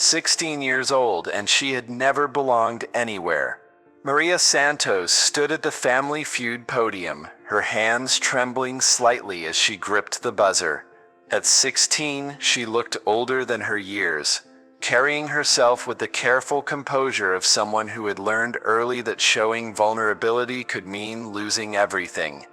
16 years old, and she had never belonged anywhere. Maria Santos stood at the Family Feud podium, her hands trembling slightly as she gripped the buzzer. At 16, she looked older than her years, carrying herself with the careful composure of someone who had learned early that showing vulnerability could mean losing everything.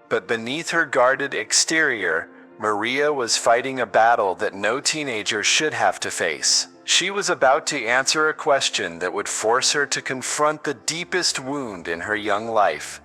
But beneath her guarded exterior, Maria was fighting a battle that no teenager should have to face. She was about to answer a question that would force her to confront the deepest wound in her young life.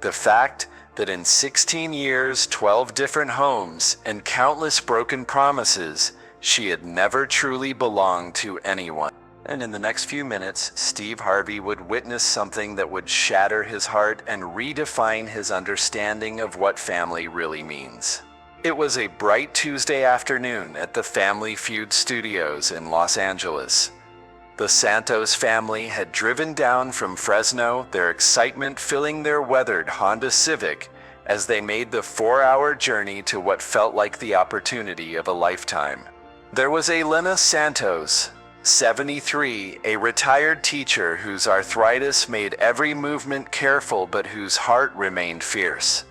The fact that in 16 years, 12 different homes, and countless broken promises, she had never truly belonged to anyone. And in the next few minutes, Steve Harvey would witness something that would shatter his heart and redefine his understanding of what family really means. It was a bright Tuesday afternoon at the Family Feud studios in Los Angeles. The Santos family had driven down from Fresno, their excitement filling their weathered Honda Civic as they made the 4-hour journey to what felt like the opportunity of a lifetime. There was Maria Santos, 73, a retired teacher whose arthritis made every movement careful but whose heart remained fierce.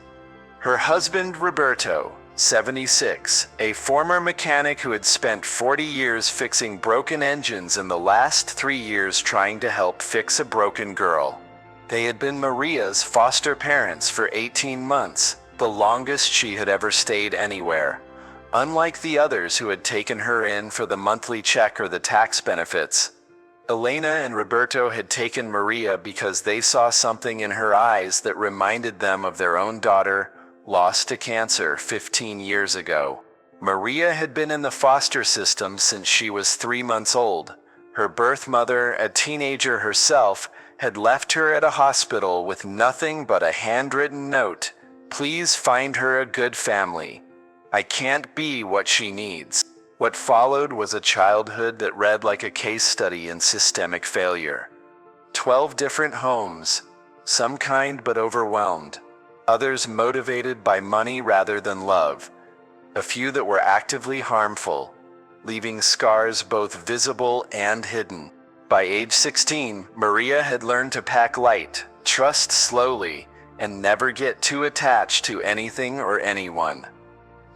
Her husband Roberto, 76, a former mechanic who had spent 40 years fixing broken engines and the last 3 years trying to help fix a broken girl. They had been Maria's foster parents for 18 months, the longest she had ever stayed anywhere. Unlike the others who had taken her in for the monthly check or the tax benefits, Elena and Roberto had taken Maria because they saw something in her eyes that reminded them of their own daughter, lost to cancer 15 years ago. Maria had been in the foster system since she was 3 months old. Her birth mother, a teenager herself, had left her at a hospital with nothing but a handwritten note. "Please find her a good family. I can't be what she needs." What followed was a childhood that read like a case study in systemic failure. 12 different homes, some kind but overwhelmed. Others motivated by money rather than love. A few that were actively harmful, leaving scars both visible and hidden. By age 16, Maria had learned to pack light, trust slowly, and never get too attached to anything or anyone.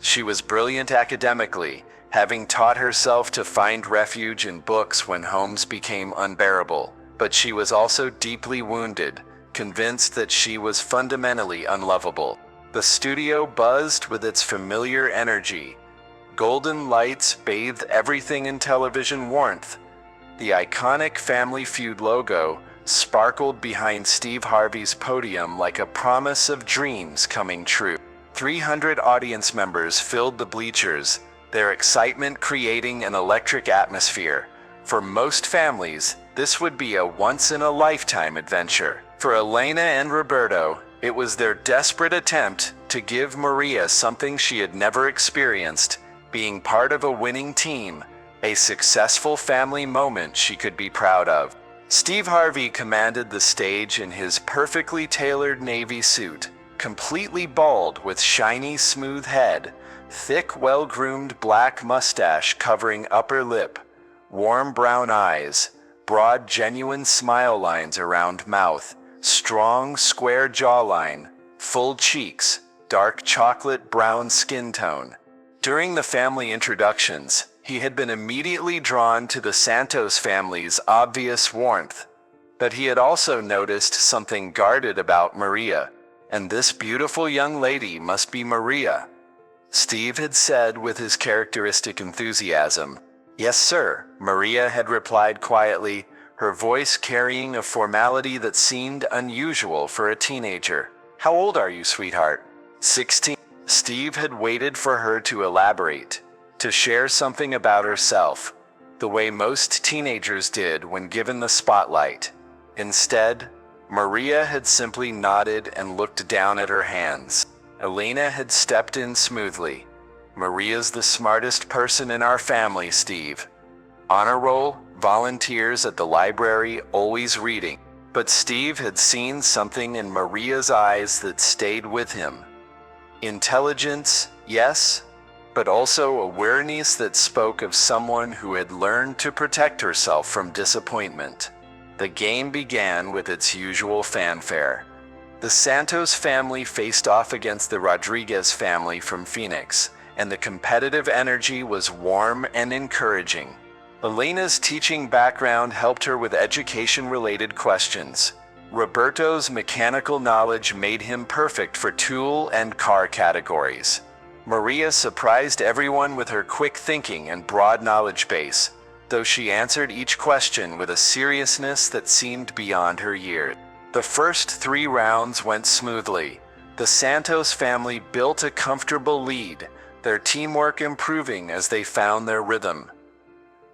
She was brilliant academically, having taught herself to find refuge in books when homes became unbearable. But she was also deeply wounded, convinced that she was fundamentally unlovable. The studio buzzed with its familiar energy. Golden lights bathed everything in television warmth. The iconic Family Feud logo sparkled behind Steve Harvey's podium like a promise of dreams coming true. 300 audience members filled the bleachers, their excitement creating an electric atmosphere. For most families, this would be a once-in-a-lifetime adventure. For Elena and Roberto, it was their desperate attempt to give Maria something she had never experienced, being part of a winning team, a successful family moment she could be proud of. Steve Harvey commanded the stage in his perfectly tailored navy suit, completely bald with shiny smooth head, thick well-groomed black mustache covering upper lip, warm brown eyes, broad genuine smile lines around mouth, strong square jawline, full cheeks, dark chocolate brown skin tone. During the family introductions, he had been immediately drawn to the Santos family's obvious warmth, but he had also noticed something guarded about Maria. "And this beautiful young lady must be Maria," Steve had said with his characteristic enthusiasm. "Yes, sir," Maria had replied quietly, her voice carrying a formality that seemed unusual for a teenager. "How old are you, sweetheart?" 16. Steve had waited for her to elaborate, to share something about herself, the way most teenagers did when given the spotlight. Instead, Maria had simply nodded and looked down at her hands. Elena had stepped in smoothly. "Maria's the smartest person in our family, Steve. Honor roll, volunteers at the library, always reading." But Steve had seen something in Maria's eyes that stayed with him. Intelligence, yes, but also a weariness that spoke of someone who had learned to protect herself from disappointment. The game began with its usual fanfare. The Santos family faced off against the Rodriguez family from Phoenix, and the competitive energy was warm and encouraging. Elena's teaching background helped her with education-related questions. Roberto's mechanical knowledge made him perfect for tool and car categories. Maria surprised everyone with her quick thinking and broad knowledge base, though she answered each question with a seriousness that seemed beyond her years. The first 3 rounds went smoothly. The Santos family built a comfortable lead, their teamwork improving as they found their rhythm.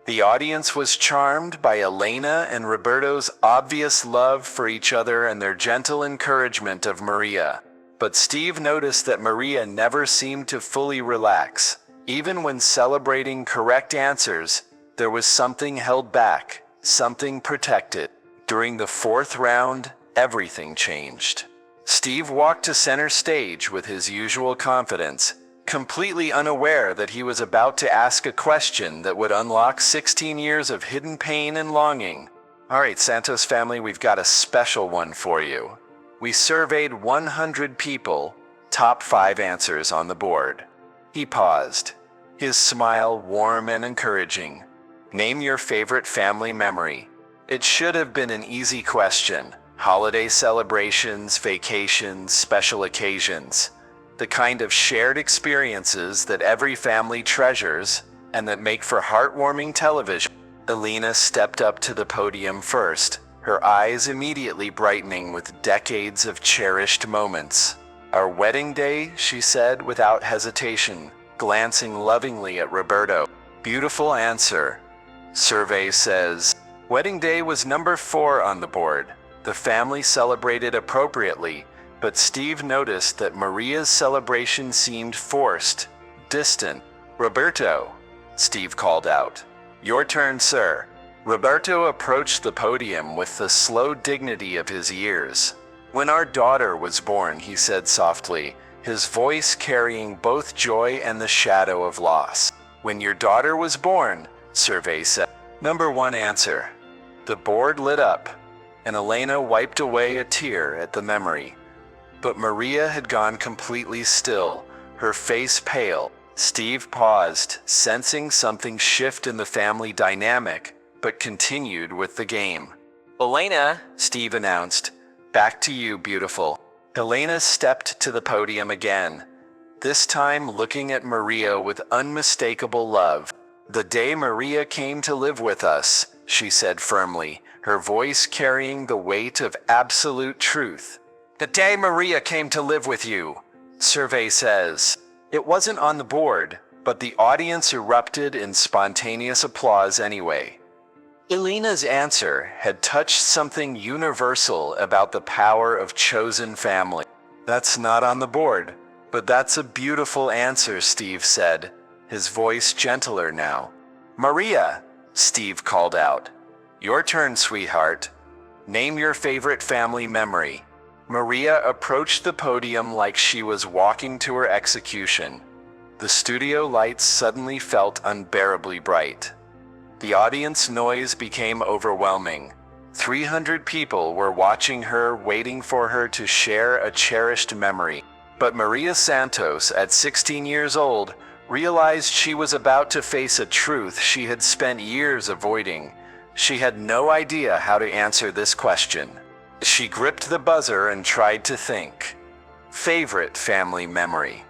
The audience was charmed by Elena and Roberto's obvious love for each other and their gentle encouragement of Maria. But Steve noticed that Maria never seemed to fully relax. Even when celebrating correct answers, there was something held back, something protected. During the 4th round, everything changed. Steve walked to center stage with his usual confidence, completely unaware that he was about to ask a question that would unlock 16 years of hidden pain and longing. All right, Santos family, we've got a special one for you. We surveyed 100 people, top 5 answers on the board. He paused, his smile warm and encouraging. Name your favorite family memory. It should have been an easy question. Holiday celebrations, vacations, special occasions. The kind of shared experiences that every family treasures and that make for heartwarming television. Elena stepped up to the podium first, her eyes immediately brightening with decades of cherished moments. Our wedding day, she said without hesitation, glancing lovingly at Roberto. Beautiful answer. Survey says, wedding day was number 4 on the board. The family celebrated appropriately, but Steve noticed that Maria's celebration seemed forced, distant. Roberto, Steve called out. Your turn, sir. Roberto approached the podium with the slow dignity of his years. When our daughter was born, he said softly, his voice carrying both joy and the shadow of loss. When your daughter was born, Survey said. Number 1 answer. The board lit up, and Elena wiped away a tear at the memory. But Maria had gone completely still, her face pale. Steve paused, sensing something shift in the family dynamic, but continued with the game. Elena, Steve announced, back to you, beautiful. Elena stepped to the podium again, this time looking at Maria with unmistakable love. The day Maria came to live with us, she said firmly, her voice carrying the weight of absolute truth. The day Maria came to live with you, Survey says. It wasn't on the board, but the audience erupted in spontaneous applause anyway. Elena's answer had touched something universal about the power of chosen family. That's not on the board, but that's a beautiful answer, Steve said, his voice gentler now. Maria, Steve called out. Your turn, sweetheart. Name your favorite family memory. Maria approached the podium like she was walking to her execution. The studio lights suddenly felt unbearably bright. The audience noise became overwhelming. 300 people were watching her, waiting for her to share a cherished memory. But Maria Santos, at 16 years old, realized she was about to face a truth she had spent years avoiding. She had no idea how to answer this question. She gripped the buzzer and tried to think. Favorite family memory.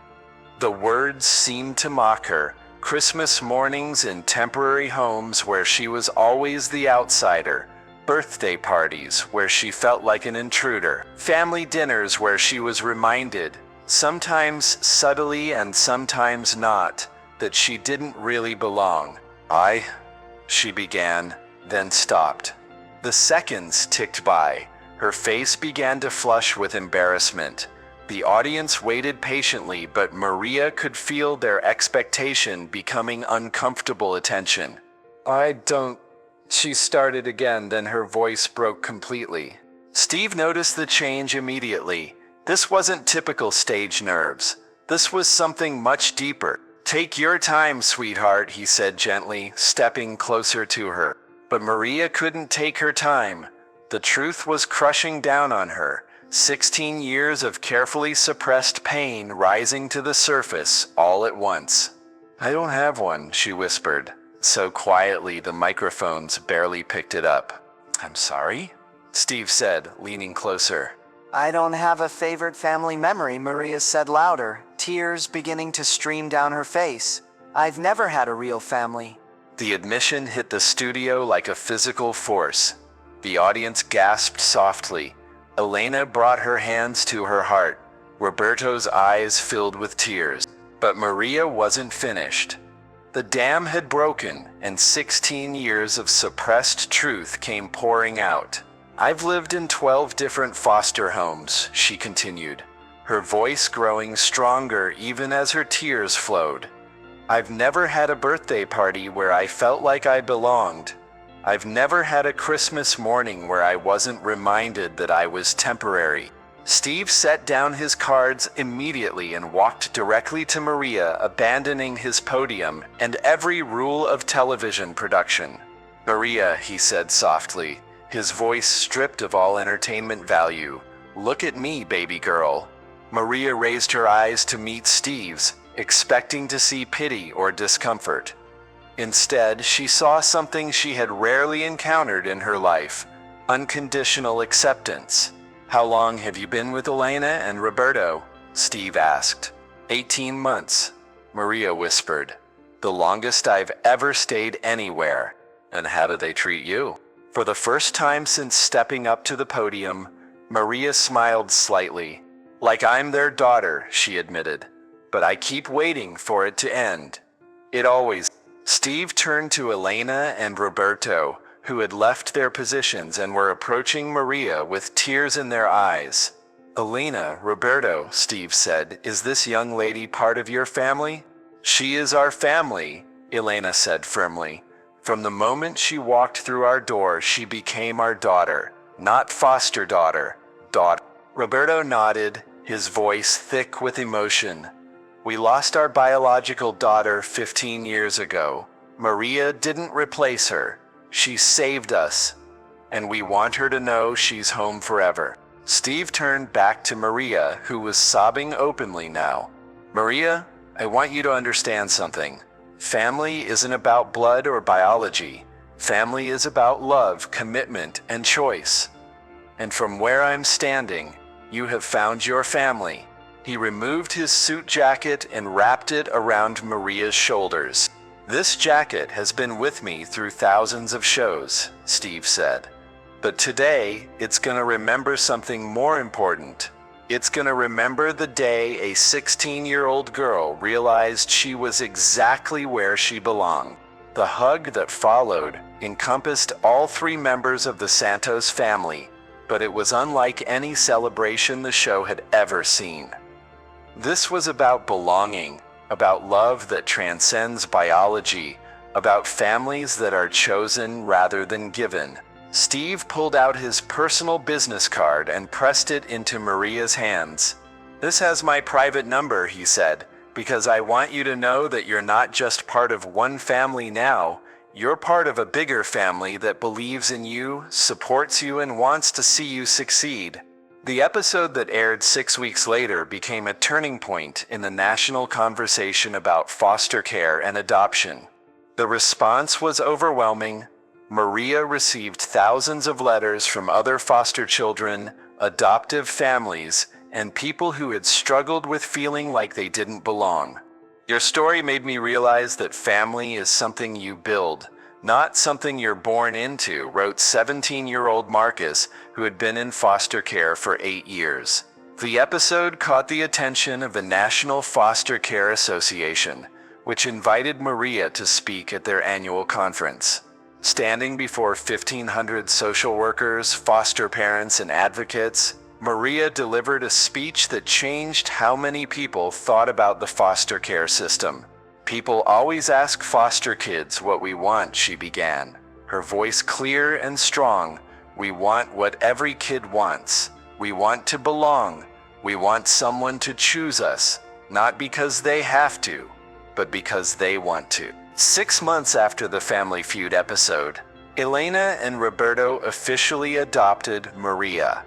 The words seemed to mock her. Christmas mornings in temporary homes where she was always the outsider. Birthday parties where she felt like an intruder. Family dinners where she was reminded, sometimes subtly and sometimes not, that she didn't really belong. She began, then stopped. The seconds ticked by. Her face began to flush with embarrassment. The audience waited patiently, but Maria could feel their expectation becoming uncomfortable attention. She started again, then her voice broke completely. Steve noticed the change immediately. This wasn't typical stage nerves. This was something much deeper. Take your time, sweetheart, he said gently, stepping closer to her. But Maria couldn't take her time. The truth was crushing down on her. 16 years of carefully suppressed pain rising to the surface all at once. I don't have one, she whispered, so quietly the microphones barely picked it up. I'm sorry? Steve said, leaning closer. I don't have a favorite family memory, Maria said louder, tears beginning to stream down her face. I've never had a real family. The admission hit the studio like a physical force. The audience gasped softly. Elena brought her hands to her heart. Roberto's eyes filled with tears. But Maria wasn't finished. The dam had broken, and 16 years of suppressed truth came pouring out. I've lived in 12 different foster homes, she continued, her voice growing stronger even as her tears flowed. I've never had a birthday party where I felt like I belonged. I've never had a Christmas morning where I wasn't reminded that I was temporary. Steve set down his cards immediately and walked directly to Maria, abandoning his podium and every rule of television production. Maria, he said softly, his voice stripped of all entertainment value. Look at me, baby girl. Maria raised her eyes to meet Steve's, expecting to see pity or discomfort. Instead, she saw something she had rarely encountered in her life: unconditional acceptance. How long have you been with Elena and Roberto? Steve asked. 18 months, Maria whispered. The longest I've ever stayed anywhere. And how do they treat you? For the first time since stepping up to the podium, Maria smiled slightly. Like I'm their daughter, she admitted. But I keep waiting for it to end. It always... Steve turned to Elena and Roberto, who had left their positions and were approaching Maria with tears in their eyes. Elena, Roberto, Steve said, is this young lady part of your family? She is our family, Elena said firmly. From the moment she walked through our door, she became our daughter, not foster daughter, daughter. Roberto nodded, his voice thick with emotion. We lost our biological daughter 15 years ago. Maria didn't replace her. She saved us, and we want her to know she's home forever. Steve turned back to Maria, who was sobbing openly now. Maria, I want you to understand something. Family isn't about blood or biology. Family is about love, commitment, and choice. And from where I'm standing, you have found your family. He removed his suit jacket and wrapped it around Maria's shoulders. This jacket has been with me through thousands of shows, Steve said. But today, it's gonna remember something more important. It's gonna remember the day a 16-year-old girl realized she was exactly where she belonged. The hug that followed encompassed all 3 members of the Santos family, but it was unlike any celebration the show had ever seen. This was about belonging, about love that transcends biology, about families that are chosen rather than given. Steve pulled out his personal business card and pressed it into Maria's hands. This has my private number, he said, because I want you to know that you're not just part of one family now, you're part of a bigger family that believes in you, supports you, and wants to see you succeed. The episode that aired 6 weeks later became a turning point in the national conversation about foster care and adoption. The response was overwhelming. Maria received thousands of letters from other foster children, adoptive families, and people who had struggled with feeling like they didn't belong. Your story made me realize that family is something you build, not something you're born into, wrote 17-year-old Marcus, who had been in foster care for 8 years. The episode caught the attention of the National Foster Care Association, which invited Maria to speak at their annual conference. Standing before 1,500 social workers, foster parents, and advocates, Maria delivered a speech that changed how many people thought about the foster care system. People always ask foster kids what we want, she began, her voice clear and strong. We want what every kid wants. We want to belong. We want someone to choose us, not because they have to, but because they want to. 6 months after the Family Feud episode, Elena and Roberto officially adopted Maria.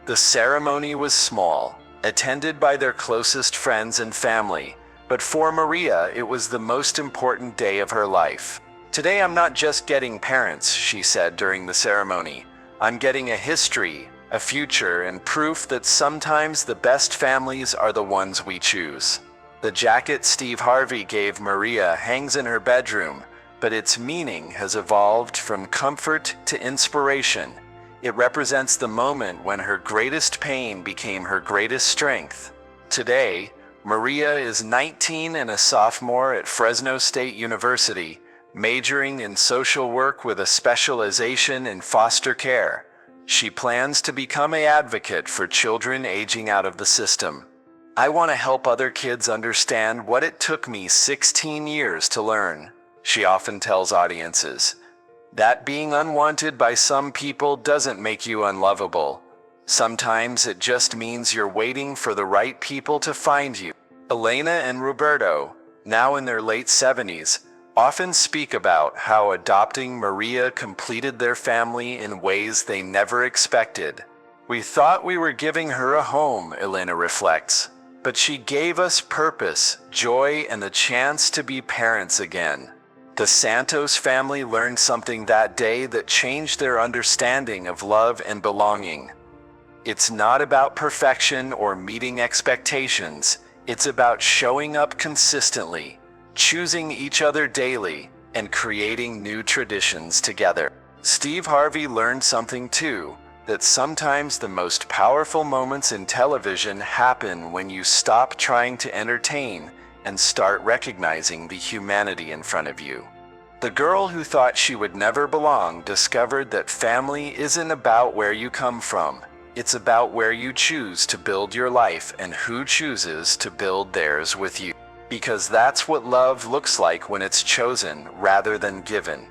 The ceremony was small, attended by their closest friends and family, but for Maria, it was the most important day of her life. "Today I'm not just getting parents," she said during the ceremony. "I'm getting a history, a future, and proof that sometimes the best families are the ones we choose." The jacket Steve Harvey gave Maria hangs in her bedroom, but its meaning has evolved from comfort to inspiration. It represents the moment when her greatest pain became her greatest strength. Today, Maria is 19 and a sophomore at Fresno State University, majoring in social work with a specialization in foster care. She plans to become an advocate for children aging out of the system. "I want to help other kids understand what it took me 16 years to learn," she often tells audiences. "That being unwanted by some people doesn't make you unlovable. Sometimes it just means you're waiting for the right people to find you." Elena and Roberto, now in their late 70s, often speak about how adopting Maria completed their family in ways they never expected. "We thought we were giving her a home," Elena reflects, "but she gave us purpose, joy, and the chance to be parents again." The Santos family learned something that day that changed their understanding of love and belonging. It's not about perfection or meeting expectations. It's about showing up consistently, choosing each other daily, and creating new traditions together. Steve Harvey learned something too, that sometimes the most powerful moments in television happen when you stop trying to entertain and start recognizing the humanity in front of you. The girl who thought she would never belong discovered that family isn't about where you come from. It's about where you choose to build your life and who chooses to build theirs with you. Because that's what love looks like when it's chosen rather than given.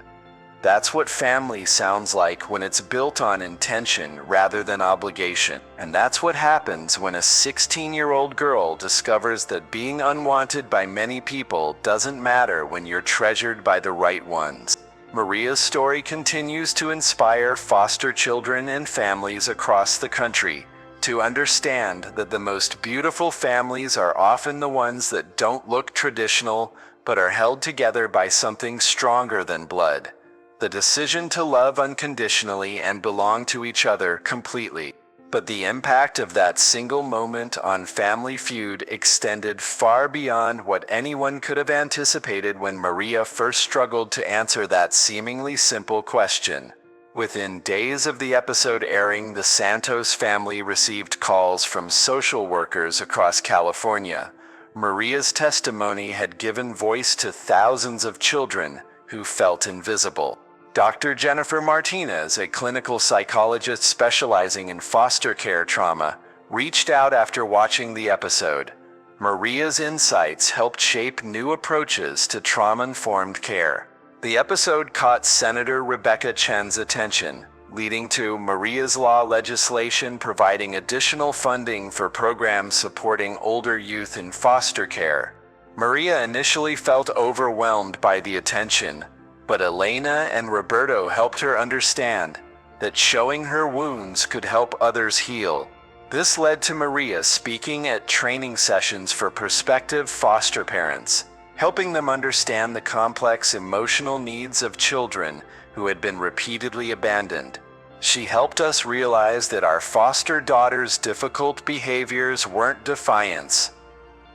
That's what family sounds like when it's built on intention rather than obligation. And that's what happens when a 16-year-old girl discovers that being unwanted by many people doesn't matter when you're treasured by the right ones. Maria's story continues to inspire foster children and families across the country to understand that the most beautiful families are often the ones that don't look traditional but are held together by something stronger than blood. The decision to love unconditionally and belong to each other completely. But the impact of that single moment on Family Feud extended far beyond what anyone could have anticipated when Maria first struggled to answer that seemingly simple question. Within days of the episode airing, the Santos family received calls from social workers across California. Maria's testimony had given voice to thousands of children who felt invisible. Dr. Jennifer Martinez, a clinical psychologist specializing in foster care trauma, reached out after watching the episode. Maria's insights helped shape new approaches to trauma-informed care. The episode caught Senator Rebecca Chen's attention, leading to Maria's Law legislation providing additional funding for programs supporting older youth in foster care. Maria initially felt overwhelmed by the attention, but Elena and Roberto helped her understand that showing her wounds could help others heal. This led to Maria speaking at training sessions for prospective foster parents, helping them understand the complex emotional needs of children who had been repeatedly abandoned. She helped us realize that our foster daughters' difficult behaviors weren't defiance,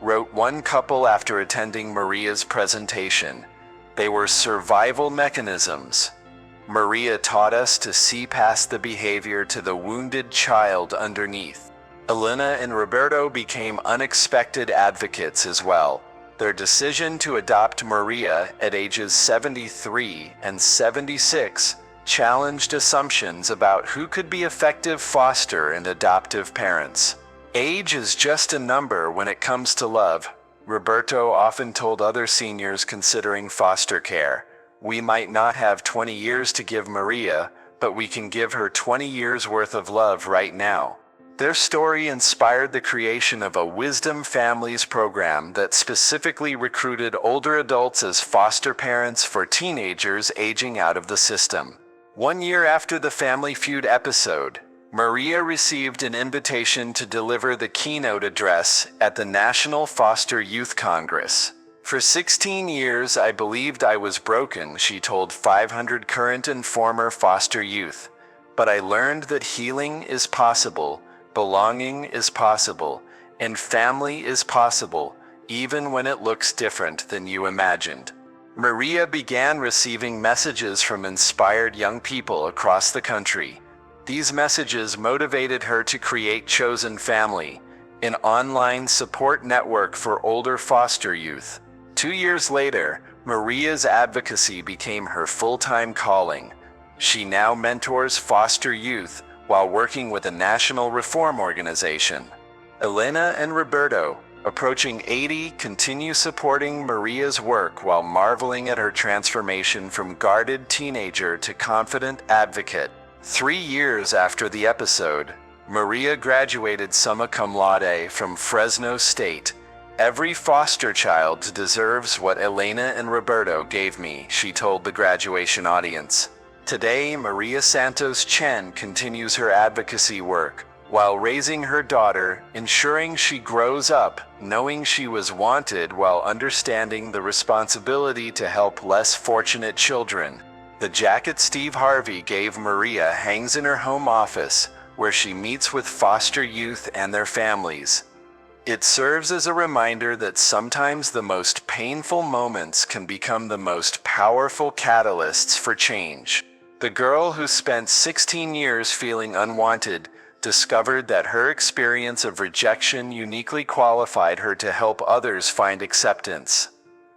wrote one couple after attending Maria's presentation. They were survival mechanisms. Maria taught us to see past the behavior to the wounded child underneath. Elena and Roberto became unexpected advocates as well. Their decision to adopt Maria at ages 73 and 76 challenged assumptions about who could be effective foster and adoptive parents. Age is just a number when it comes to love, Roberto often told other seniors considering foster care. "We might not have 20 years to give Maria, but we can give her 20 years worth of love right now." Their story inspired the creation of a Wisdom Families program that specifically recruited older adults as foster parents for teenagers aging out of the system. 1 year after the Family Feud episode, Maria received an invitation to deliver the keynote address at the National Foster Youth Congress. For 16 years, I believed I was broken, she told 500 current and former foster youth. But I learned that healing is possible, belonging is possible, and family is possible, even when it looks different than you imagined. Maria began receiving messages from inspired young people across the country. These messages motivated her to create Chosen Family, an online support network for older foster youth. 2 years later, Maria's advocacy became her full-time calling. She now mentors foster youth while working with a national reform organization. Elena and Roberto, approaching 80, continue supporting Maria's work while marveling at her transformation from guarded teenager to confident advocate. 3 years after the episode, Maria graduated summa cum laude from Fresno State. Every foster child deserves what Elena and Roberto gave me, she told the graduation audience. Today, Maria Santos Chen continues her advocacy work while raising her daughter, ensuring she grows up knowing she was wanted while understanding the responsibility to help less fortunate children. The jacket Steve Harvey gave Maria hangs in her home office, where she meets with foster youth and their families. It serves as a reminder that sometimes the most painful moments can become the most powerful catalysts for change. The girl who spent 16 years feeling unwanted discovered that her experience of rejection uniquely qualified her to help others find acceptance.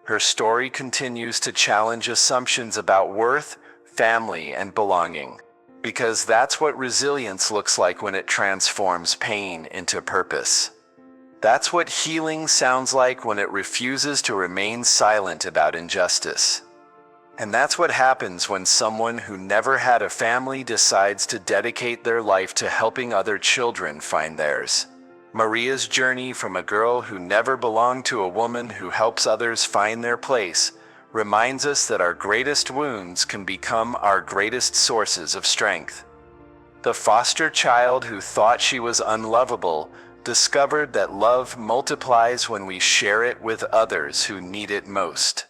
Her story continues to challenge assumptions about worth, family, and belonging, because that's what resilience looks like when it transforms pain into purpose. That's what healing sounds like when it refuses to remain silent about injustice. And that's what happens when someone who never had a family decides to dedicate their life to helping other children find theirs. Maria's journey from a girl who never belonged to a woman who helps others find their place reminds us that our greatest wounds can become our greatest sources of strength. The foster child who thought she was unlovable discovered that love multiplies when we share it with others who need it most.